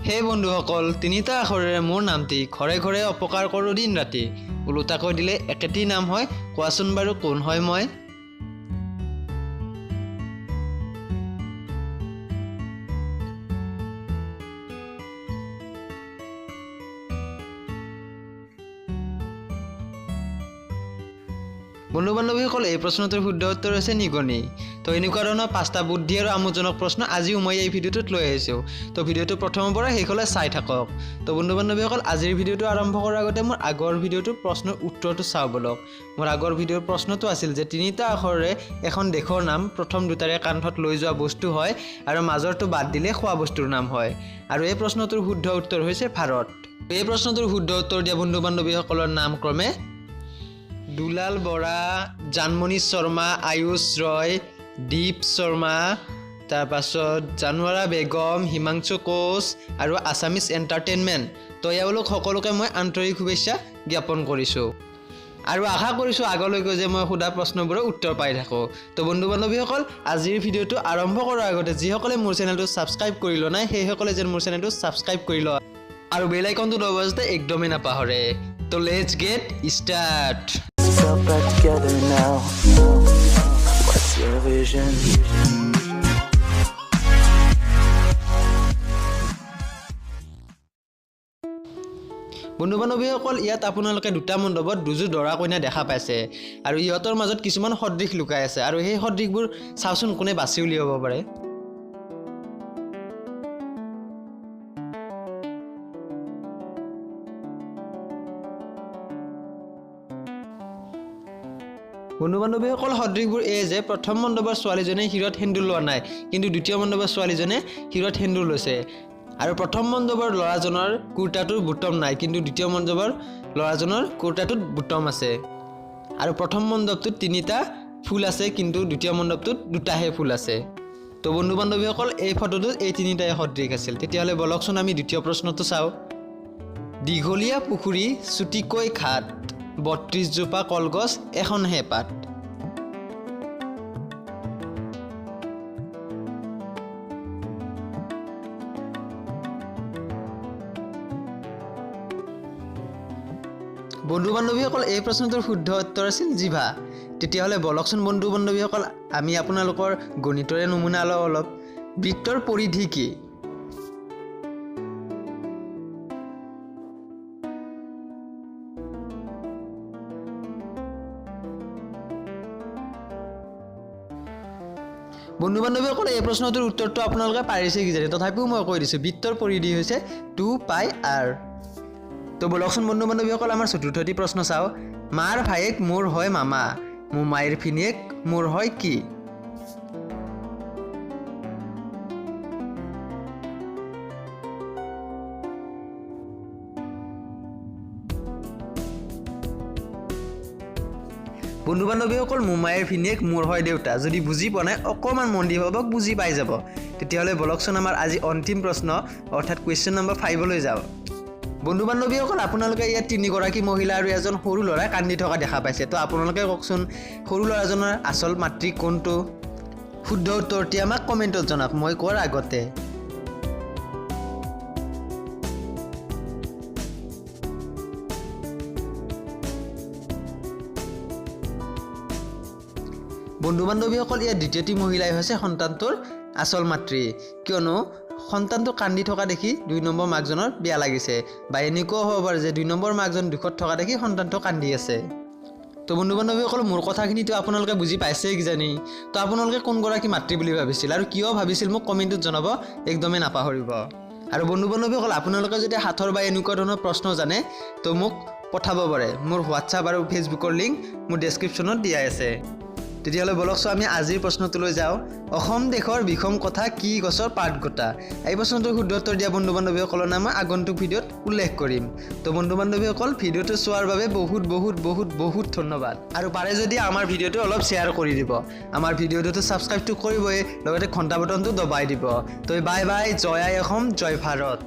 হে বন্ধুসকল, তিনিটা আখৰেৰে মোৰ নামটি ঘৰে ঘৰে অপকাৰ কৰোঁ দিন ৰাতি। ওলোটাকৈ দিলে একেটি নাম হয়, কোৱাচোন বাৰু কোন হয় মই? বন্ধু বান্ধৱীসকল, এই প্ৰশ্নটোৰ শুদ্ধ উত্তৰ হৈছে নিগনি। তো এনেকুৱা ধৰণৰ 5টা বুদ্ধি আৰু আমোদজনক প্ৰশ্ন আজিও মই এই ভিডিঅ'টোত লৈ আহিছোঁ। তো ভিডিঅ'টো প্ৰথমৰ পৰা শেষলৈ চাই থাকক। তো বন্ধু বান্ধৱীসকল, আজিৰ ভিডিঅ'টো আৰম্ভ কৰাৰ আগতে মোৰ আগৰ ভিডিঅ'টোৰ প্ৰশ্নৰ উত্তৰটো চাওঁ বলক। মোৰ আগৰ ভিডিঅ'ৰ প্ৰশ্নটো আছিল যে তিনিটা আখৰেৰে এখন দেশৰ নাম প্ৰথম দুটাৰে কান্ধত লৈ যোৱা বস্তু হয় আৰু মাজৰটো বাদ দিলে খোৱা বস্তুৰ নাম হয়। আৰু এই প্ৰশ্নটোৰ শুদ্ধ উত্তৰ হৈছে ভাৰত। এই প্ৰশ্নটোৰ শুদ্ধ উত্তৰ দিয়া বন্ধু বান্ধৱীসকলৰ নাম ক্ৰমে দুলাল বৰা, জানমণি শৰ্মা, আয়ুষ ৰয়, দীপ শৰ্মা, তাৰপাছত জানুৱাৰা বেগম, হিমাংশু কোচ আৰু আছামিজ এণ্টাৰটেইনমেণ্ট। তো এওঁলোক সকলোকে মই আন্তৰিক শুভেচ্ছা জ্ঞাপন কৰিছোঁ আৰু আশা কৰিছোঁ আগলৈকে যে মই সোধা প্ৰশ্নবোৰৰ উত্তৰ পাই থাকোঁ। তো বন্ধু বান্ধৱীসকল, আজিৰ ভিডিঅ'টো আৰম্ভ কৰাৰ আগতে যিসকলে মোৰ চেনেলটো ছাবস্ক্ৰাইব কৰি লোৱা নাই সেইসকলে যেন মোৰ চেনেলটো ছাবস্ক্ৰাইব কৰি লোৱা আৰু বেল আইকনটো দবাওঁতে একদমেই নাপাহৰে। তো let's gate start. Back together now. What's your vision? বন্ধু বান্ধৱীসকল, ইয়াত আপোনালোকে দুটা মণ্ডপত দুযোৰ দৰা কইনা দেখা পাইছে আৰু ইহঁতৰ মাজত কিছুমান সদৃশ লুকাই আছে আৰু সেই সদৃশবোৰ চাওচোন কোনে বাছি উলিয়াব পাৰে। বন্ধু বান্ধৱীসকল, সদৃশবোৰ এই যে প্ৰথম মণ্ডপৰ ছোৱালীজনে শিৰত সেন্দুৰ লোৱা নাই, কিন্তু দ্বিতীয় মণ্ডপৰ ছোৱালীজনে শিৰত সেন্দুৰ লৈছে। আৰু প্ৰথম মণ্ডপৰ ল'ৰাজনৰ কুৰ্তাটোৰ বুটম নাই, কিন্তু দ্বিতীয় মণ্ডপৰ ল'ৰাজনৰ কুৰ্তাটোত বুটম আছে। আৰু প্ৰথম মণ্ডপটোত 3টা ফুল আছে, কিন্তু দ্বিতীয় মণ্ডপটোত 2টাহে ফুল আছে। তো বন্ধু বান্ধৱীসকল, এই ফটোটোত এই 3টাই সদৃশ আছিল। তেতিয়াহ'লে বলকচোন আমি দ্বিতীয় প্ৰশ্নটো চাওঁ। দীঘলীয়া পুখুৰী, চুটিকৈ ঘাট, 32 জোপা কলগছ, এখনহে পাত। বন্ধু বান্ধৱীসকল, এই প্ৰশ্নটোৰ শুদ্ধ উত্তৰ আছিল জিভা। তেতিয়াহ'লে বলকচোন বন্ধু বান্ধৱীসকল, আমি আপোনালোকৰ গণিতৰে নমুনা অলপ। বৃত্তৰ পৰিধি কি? বন্ধু বান্ধৱীসকল, এই প্ৰশ্নটোৰ উত্তৰটো আপোনালোকে পাৰিছে কিজানি, তথাপিও মই কৈ দিছোঁ, বৃত্তৰ পৰিধি হৈছে 2πr। তো বলকচোন বন্ধু বান্ধৱীসকল, আমাৰ চতুৰ্থটি প্ৰশ্ন চাওঁ। মাৰ ভায়েক মোৰ হয় মামা, মোমাইৰ ভিনীয়েক মোৰ হয় কি? বন্ধু বান্ধৱীসকল, মোমাইৰ ভিনীয়েক মোৰ হয় দেউতা। যদি বুজি পোৱা নাই অকণমান মন দি ভাবক, বুজি পাই যাব। তেতিয়াহ'লে বলকচোন আমাৰ আজি অন্তিম প্ৰশ্ন অৰ্থাৎ কুৱেশ্যন নম্বৰ 5লৈ যাওঁ। বন্ধু বান্ধৱীসকল, আপোনালোকে ইয়াত 3গৰাকী মহিলা আৰু এজন সৰু ল'ৰা কান্দি থকা দেখা পাইছে। তো আপোনালোকে কওকচোন, সৰু ল'ৰাজনৰ আচল মাতৃ কোনটো? শুদ্ধ উত্তৰটি আমাক কমেণ্টত জনাওক মই কোৱাৰ আগতে। বন্ধু বান্ধৱীসকল, ইয়াত দ্বিতীয়টি মহিলাই হৈছে সন্তানটোৰ আচল মাতৃ, কিয়নো সন্তানটো কান্দি থকা দেখি 2 নম্বৰ মাকজনৰ বেয়া লাগিছে, বা এনেকুৱাও হ'ব পাৰে যে 2 নম্বৰ মাকজন দুখত থকা দেখি সন্তানটো কান্দি আছে। তো বন্ধু বান্ধৱীসকল, মোৰ কথাখিনিতো আপোনালোকে বুজি পাইছেই কিজানি। তো আপোনালোকে কোনগৰাকী মাতৃ বুলি ভাবিছিল আৰু কিয় ভাবিছিল মোক কমেণ্টত জনাব একদমেই নাপাহৰিব। আৰু বন্ধু বান্ধৱীসকল, আপোনালোকে যদি হাথৰ বা এনেকুৱা ধৰণৰ প্ৰশ্ন জানে তো মোক পঠাব পাৰে। মোৰ হোৱাটছআপ আৰু ফেচবুকৰ লিংক মোৰ ডেছক্ৰিপশ্যনত দিয়া আছে। তেতিয়াহ'লে বলকচোন আমি আজিৰ প্ৰশ্নটোলৈ যাওঁ। অসম দেশৰ বিষম কথা কি গছৰ পাত গোটা? এই প্ৰশ্নটোৰ শুদ্ধ উত্তৰ দিয়া বন্ধু বান্ধৱীসকলৰ নাম মই আগন্তুক ভিডিঅ'ত উল্লেখ কৰিম। তো বন্ধু বান্ধৱীসকল, ভিডিঅ'টো চোৱাৰ বাবে বহুত বহুত বহুত বহুত ধন্যবাদ। আৰু পাৰে যদি আমাৰ ভিডিঅ'টো অলপ শ্বেয়াৰ কৰি দিব। আমাৰ ভিডিঅ'টোতো ছাবস্ক্ৰাইবটো কৰিবই, লগতে ঘণ্টা বটনটো দবাই দিব। তো বাই বাই, জয় আই অসম, জয় ভাৰত।